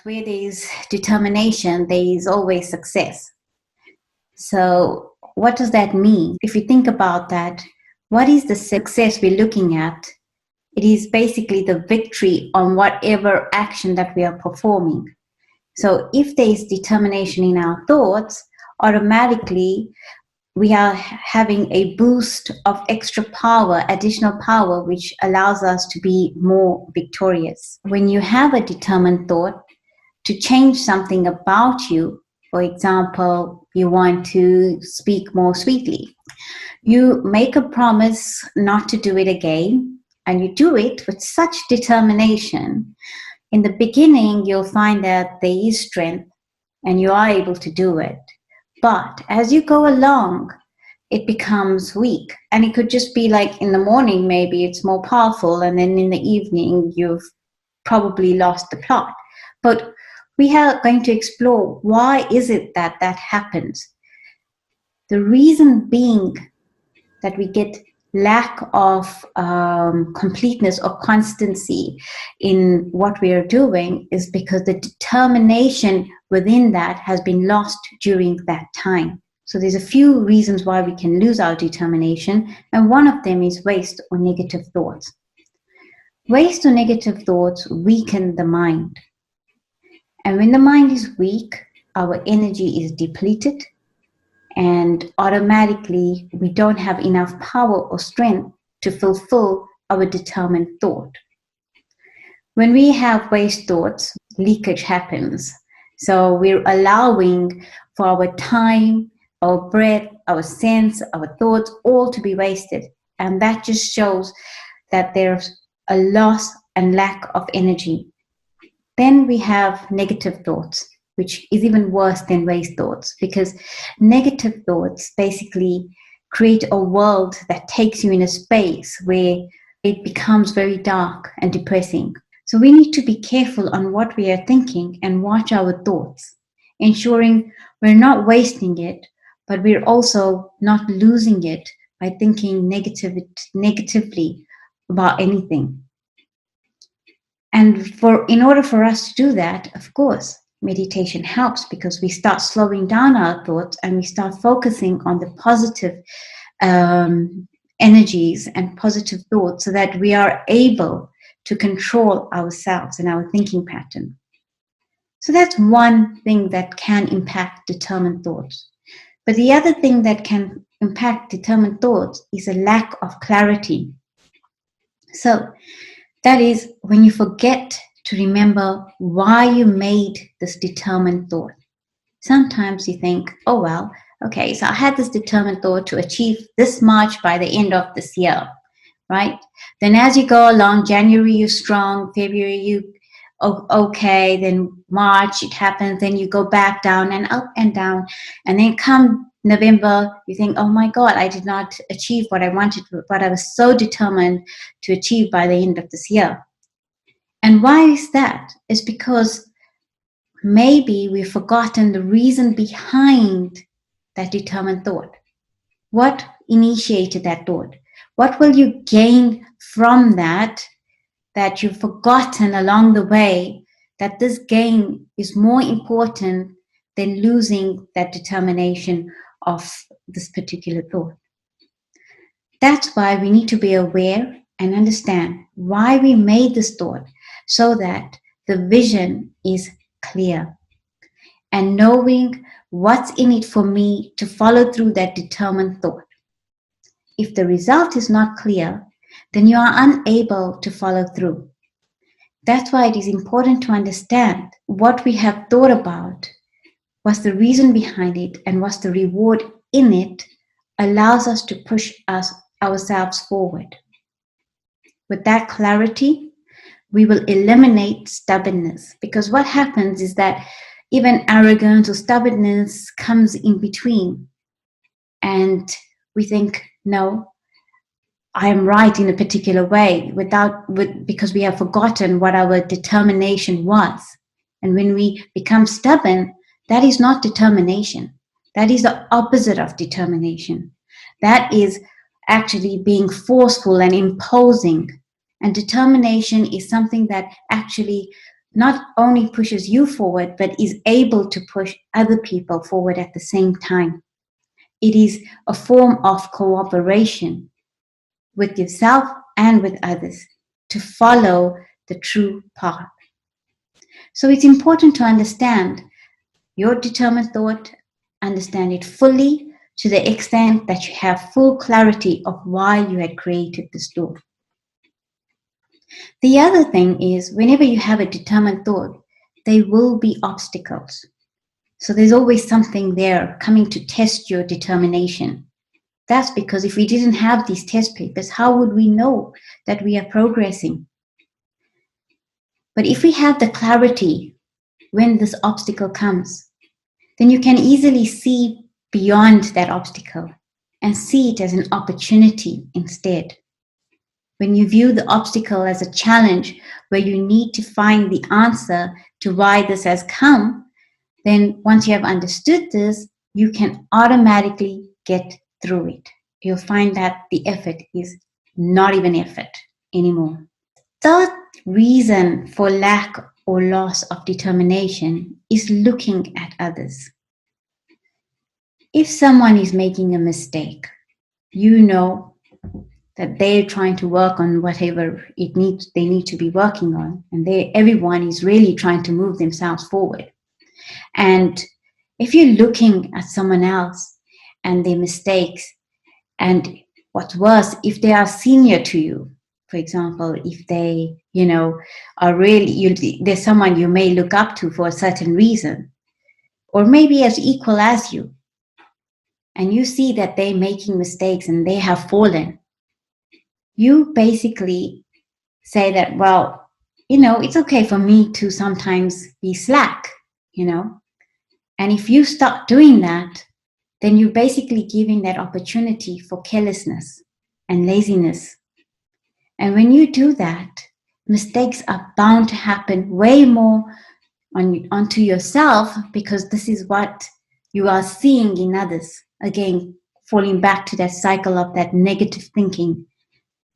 where there is determination, there is always success. So what does that mean? If you think about that, what is the success we're looking at? It is basically the victory on whatever action that we are performing. So if there is determination in our thoughts, automatically we are having a boost of extra power, additional power, which allows us to be more victorious. When you have a determined thought to change something about you, for example, you want to speak more sweetly, you make a promise not to do it again, and you do it with such determination. In the beginning, you'll find that there is strength and you are able to do it. But as you go along, it becomes weak. And it could just be like in the morning, maybe it's more powerful. And then in the evening, you've probably lost the plot. But we are going to explore why is it that that happens. The reason being that we get lack of completeness or constancy in what we are doing is because the determination within that has been lost during that time. So there's a few reasons why we can lose our determination, and one of them is waste or negative thoughts. Waste or negative thoughts weaken the mind. And when the mind is weak, our energy is depleted, and automatically we don't have enough power or strength to fulfill our determined thought. When we have waste thoughts, leakage happens. So we're allowing for our time, our breath, our sense, our thoughts, all to be wasted. And that just shows that there's a loss and lack of energy. Then we have negative thoughts, which is even worse than waste thoughts, because negative thoughts basically create a world that takes you in a space where it becomes very dark and depressing. So we need to be careful on what we are thinking and watch our thoughts, ensuring we're not wasting it, but we're also not losing it by thinking negatively about anything. And in order for us to do that, of course, meditation helps, because we start slowing down our thoughts and we start focusing on the positive energies and positive thoughts, so that we are able to control ourselves and our thinking pattern. So that's one thing that can impact determined thoughts. But the other thing that can impact determined thoughts is a lack of clarity. So that is when you forget to remember why you made this determined thought. Sometimes you think, oh, well, okay, so I had this determined thought to achieve this much by the end of this year, right? Then as you go along, January you're strong, February you okay, then March it happens, then you go back down and up and down, and then come November you think, oh my God, I did not achieve what I wanted, but I was so determined to achieve by the end of this year. And why is that? It's because maybe we've forgotten the reason behind that determined thought. What initiated that thought? What will you gain from that you've forgotten along the way, that this gain is more important than losing that determination of this particular thought? That's why we need to be aware and understand why we made this thought, so that the vision is clear. And knowing what's in it for me to follow through that determined thought. If the result is not clear, then you are unable to follow through. That's why it is important to understand what we have thought about, what's the reason behind it, and what's the reward in it, allows us to push ourselves forward. With that clarity, we will eliminate stubbornness, because what happens is that even arrogance or stubbornness comes in between, and we think, no, I am right in a particular way, because we have forgotten what our determination was. And when we become stubborn, that is not determination. That is the opposite of determination. That is actually being forceful and imposing. And determination is something that actually not only pushes you forward, but is able to push other people forward at the same time. It is a form of cooperation with yourself and with others to follow the true path. So it's important to understand your determined thought, understand it fully to the extent that you have full clarity of why you had created this door. The other thing is, whenever you have a determined thought, there will be obstacles. So there's always something there coming to test your determination. That's because if we didn't have these test papers, how would we know that we are progressing? But if we have the clarity when this obstacle comes, then you can easily see beyond that obstacle and see it as an opportunity instead. When you view the obstacle as a challenge where you need to find the answer to why this has come, then once you have understood this, you can automatically get through it. You'll find that the effort is not even effort anymore. Third reason for lack or loss of determination is looking at others. If someone is making a mistake, you know that they're trying to work on whatever they need to be working on, and everyone is really trying to move themselves forward. And if you're looking at someone else and their mistakes, and what's worse, if they are senior to you, for example, if they, are really, there's someone you may look up to for a certain reason, or maybe as equal as you, and you see that they're making mistakes and they have fallen, you basically say that, well, it's okay for me to sometimes be slack, and if you start doing that, then you're basically giving that opportunity for carelessness and laziness. And when you do that, mistakes are bound to happen way more onto yourself, because this is what you are seeing in others. Again, falling back to that cycle of that negative thinking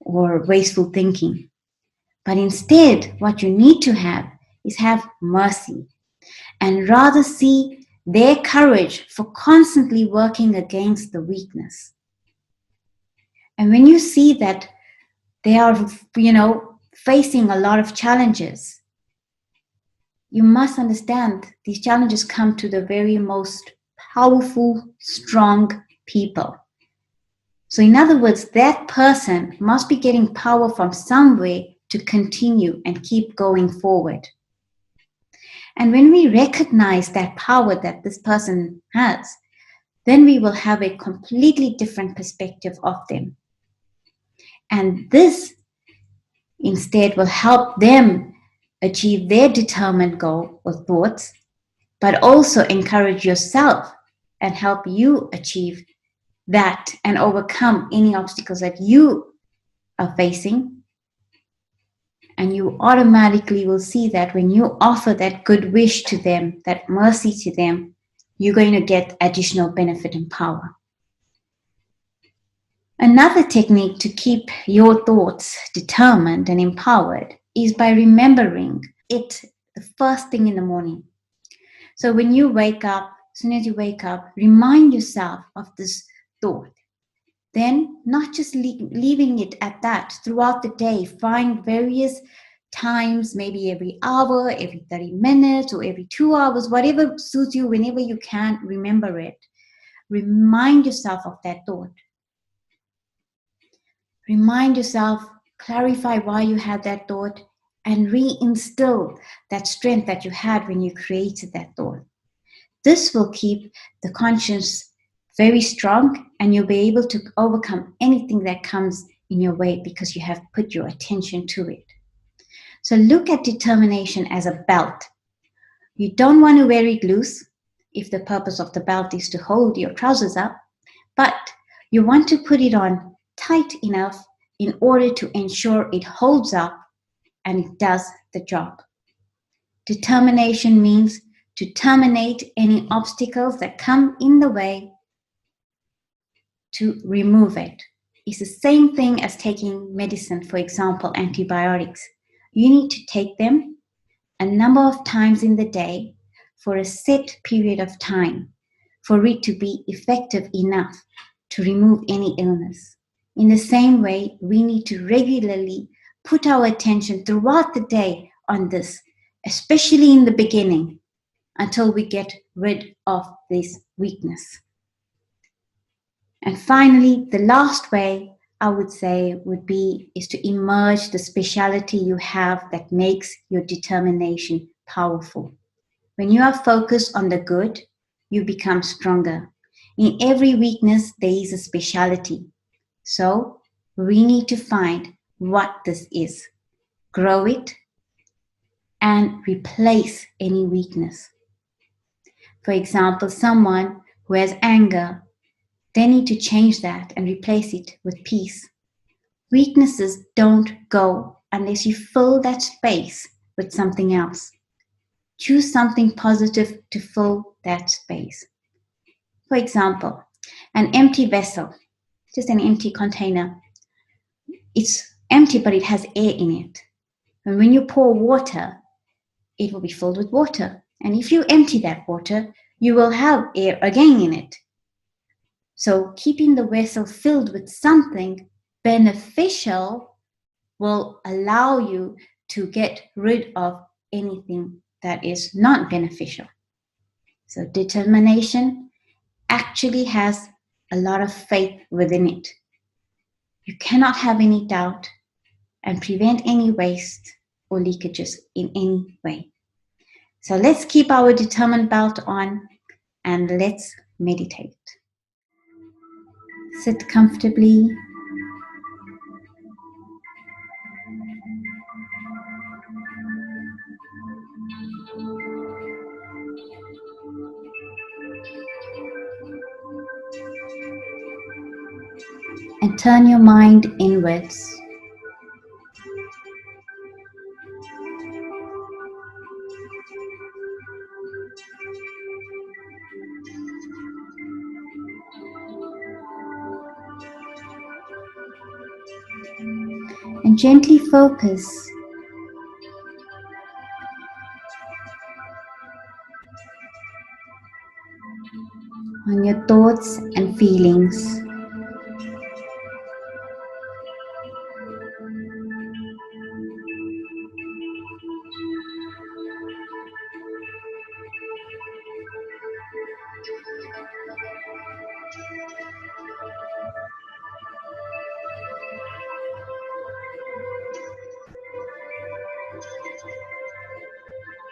or wasteful thinking. But instead, what you need to have is have mercy, and rather see their courage for constantly working against the weakness. And when you see that they are, facing a lot of challenges, you must understand these challenges come to the very most powerful, strong people. So in other words, that person must be getting power from somewhere to continue and keep going forward. And when we recognize that power that this person has, then we will have a completely different perspective of them. And this instead will help them achieve their determined goal or thoughts, but also encourage yourself and help you achieve that and overcome any obstacles that you are facing. And you automatically will see that when you offer that good wish to them, that mercy to them, you're going to get additional benefit and power. Another technique to keep your thoughts determined and empowered is by remembering it the first thing in the morning. So when you wake up, as soon as you wake up, remind yourself of this thought. Then not just leaving it at that throughout the day. Find various times, maybe every hour, every 30 minutes, or every 2 hours, whatever suits you, whenever you can, remember it. Remind yourself of that thought. Remind yourself, clarify why you had that thought, and reinstill that strength that you had when you created that thought. This will keep the conscience very strong, and you'll be able to overcome anything that comes in your way because you have put your attention to it. So look at determination as a belt. You don't want to wear it loose if the purpose of the belt is to hold your trousers up, but you want to put it on tight enough in order to ensure it holds up and it does the job. Determination means to terminate any obstacles that come in the way, to remove it. It's the same thing as taking medicine, for example, antibiotics. You need to take them a number of times in the day for a set period of time for it to be effective enough to remove any illness. In the same way, we need to regularly put our attention throughout the day on this, especially in the beginning, until we get rid of this weakness. And finally, the last way I would say is to emerge the speciality you have that makes your determination powerful. When you are focused on the good, you become stronger. In every weakness, there is a speciality. So we need to find what this is, grow it, and replace any weakness. For example, someone who has anger, they need to change that and replace it with peace. Weaknesses don't go unless you fill that space with something else. Choose something positive to fill that space. For example, an empty vessel, just an empty container. It's empty, but it has air in it. And when you pour water, it will be filled with water. And if you empty that water, you will have air again in it. So keeping the vessel filled with something beneficial will allow you to get rid of anything that is not beneficial. So determination actually has a lot of faith within it. You cannot have any doubt and prevent any waste or leakages in any way. So let's keep our determined belt on and let's meditate. Sit comfortably. And turn your mind inwards. And gently focus on your thoughts and feelings.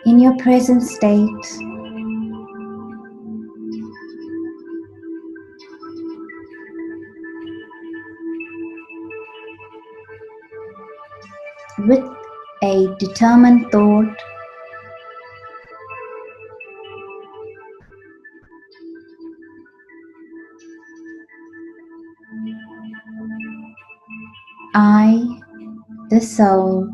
In your present state, with a determined thought, I, the soul,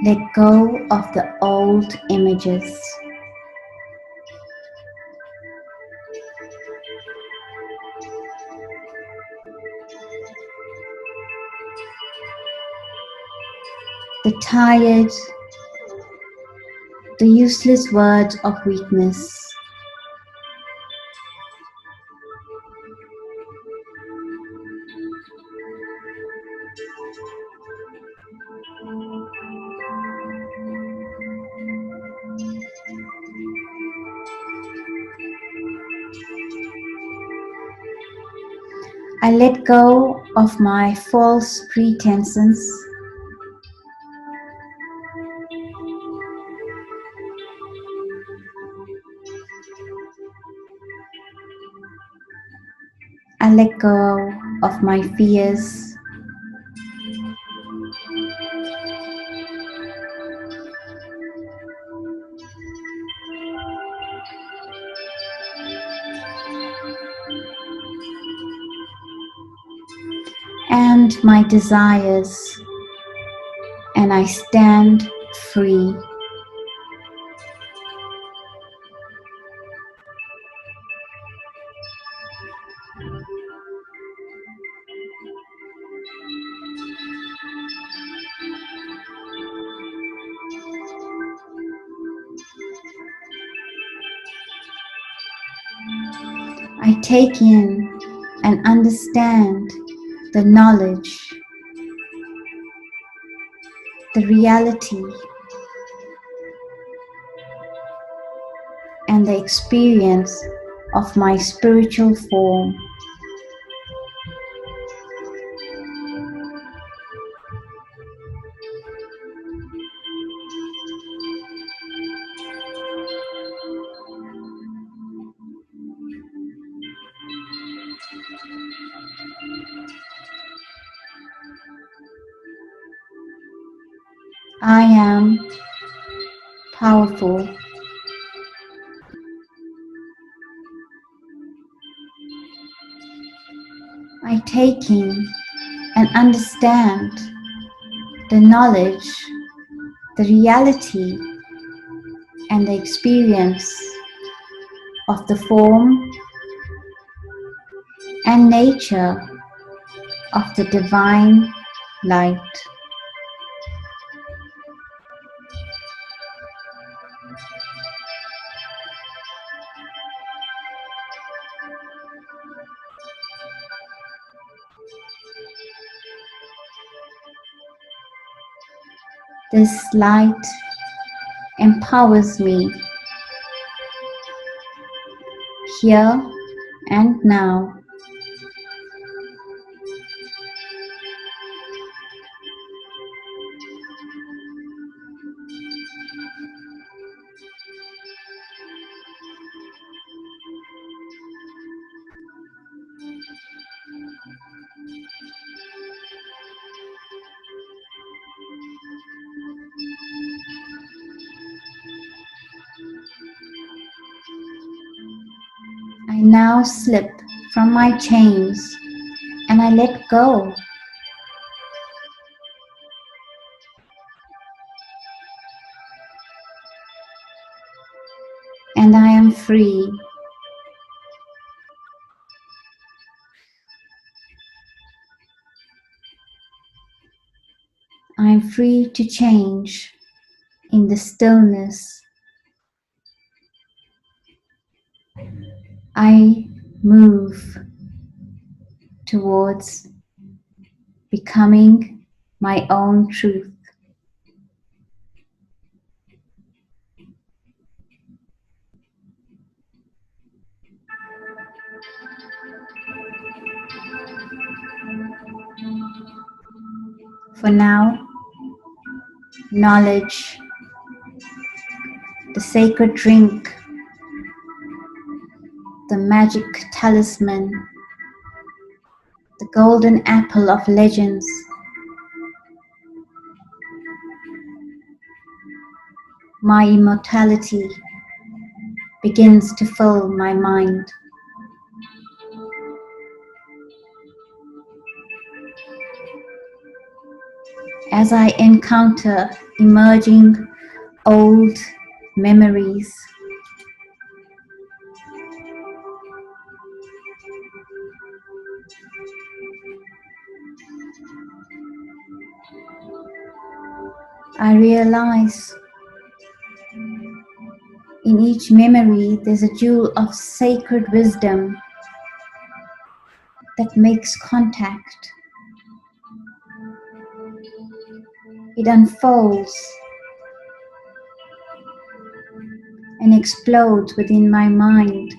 let go of the old images. The tired, the useless words of weakness. I let go of my false pretenses. I let go of my fears. And my desires, and I stand free. I take in and understand the knowledge, the reality, and the experience of my spiritual form. I am powerful. I take in and understand the knowledge, the reality, and the experience of the form and nature of the divine light. This light empowers me here and now. I now slip from my chains and I let go. And I am free. I am free to change in the stillness. I move towards becoming my own truth. For now, knowledge, the sacred drink, the magic talisman, the golden apple of legends, my immortality begins to fill my mind. As I encounter emerging old memories, I realize in each memory there's a jewel of sacred wisdom that makes contact. It unfolds and explodes within my mind.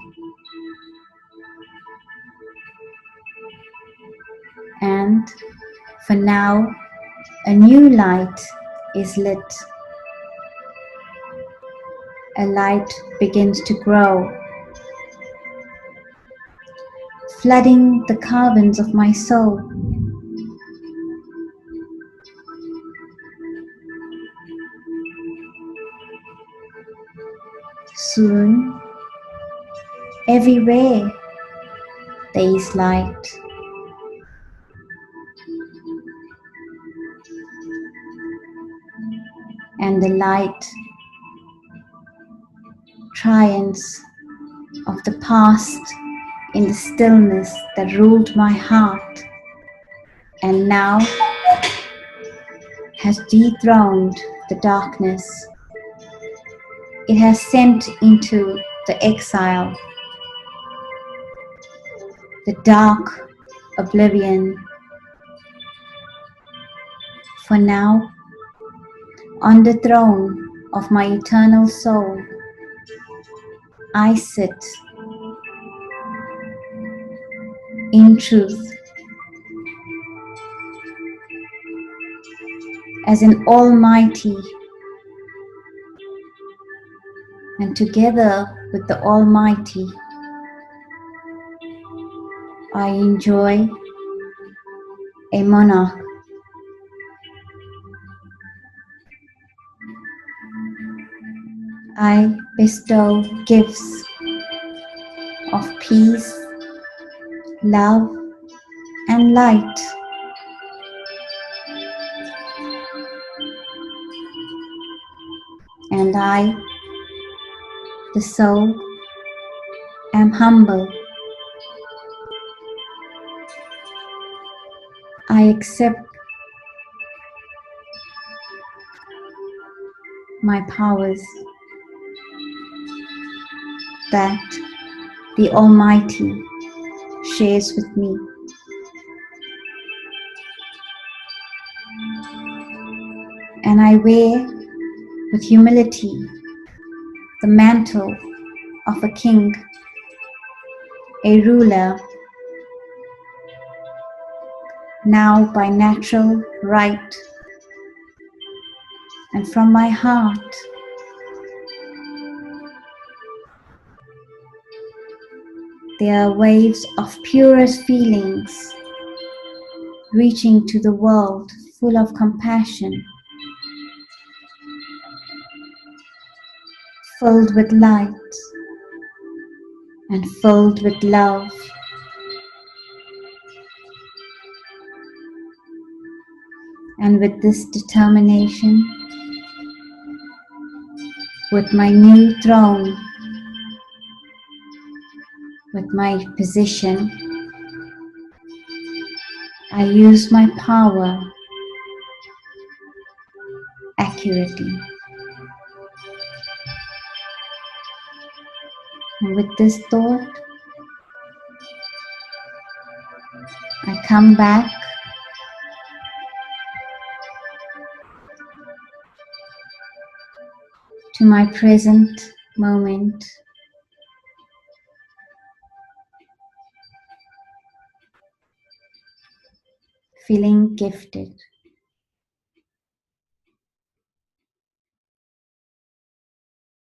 And for now, a new light is lit. A light begins to grow, flooding the caverns of my soul. Soon, everywhere there is light. And the light triumphs of the past in the stillness that ruled my heart and now has dethroned the darkness. It has sent into the exile the dark oblivion. For now, on the throne of my eternal soul, I sit in truth as an almighty, and together with the Almighty, I enjoy a monarch. I bestow gifts of peace, love, and light. And I, the soul, am humble. I accept my powers that the Almighty shares with me. And I wear with humility the mantle of a king, a ruler, now by natural right. And from my heart, there are waves of purest feelings reaching to the world full of compassion, filled with light and filled with love. And with this determination, with my new throne, with my position, I use my power accurately. And with this thought, I come back to my present moment, feeling gifted.